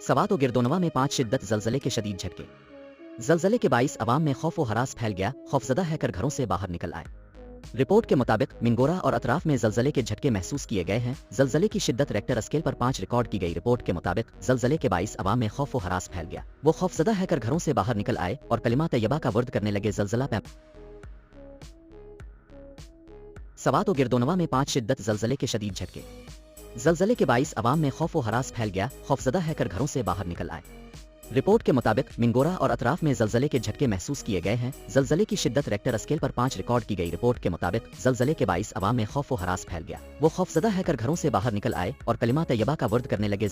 सवात व गिरदोनवा में 5 शिद्दत ज़लज़ले के शदीद झटके। ज़लज़ले के बाइस अवाम में खौफ व हरास फैल गया, खौफजदा है कर घरों से बाहर निकल आए। रिपोर्ट के मुताबिक मिंगोरा और अतराफ में ज़लज़ले के झटके महसूस किए गए हैं। ज़लज़ले की शिद्दत रेक्टर स्केल पर 5 रिकॉर्ड की गई। रिपोर्ट के मुताबिक ज़लज़ले के बाइस अवाम में खौफ व हरास फैल गया, वो खौफजदा है कर घरों से बाहर निकल आए और कलिमा तैयबा का वर्द करने लगे। ज़लज़ला सवात व गिरदोनवा में 5 शिद्दत ज़लज़ले के शदीद झटके। ज़लज़ले के बाइस अवाम में खौफ व हरास फैल गया, खौफजदा है कर घरों से बाहर निकल आए। रिपोर्ट के मुताबिक मिंगोरा और अतराफ में ज़लज़ले के झटके महसूस किए गए हैं। ज़लज़ले की शिद्दत रेक्टर स्केल पर 5 रिकॉर्ड की गई। रिपोर्ट के मुताबिक ज़लज़ले के बाइस अवाम में खौफ व हरास फैल गया, वो खौफजदा है कर घरों से बाहर निकल आए और कलिमा तैयबा का वर्द करने लगे।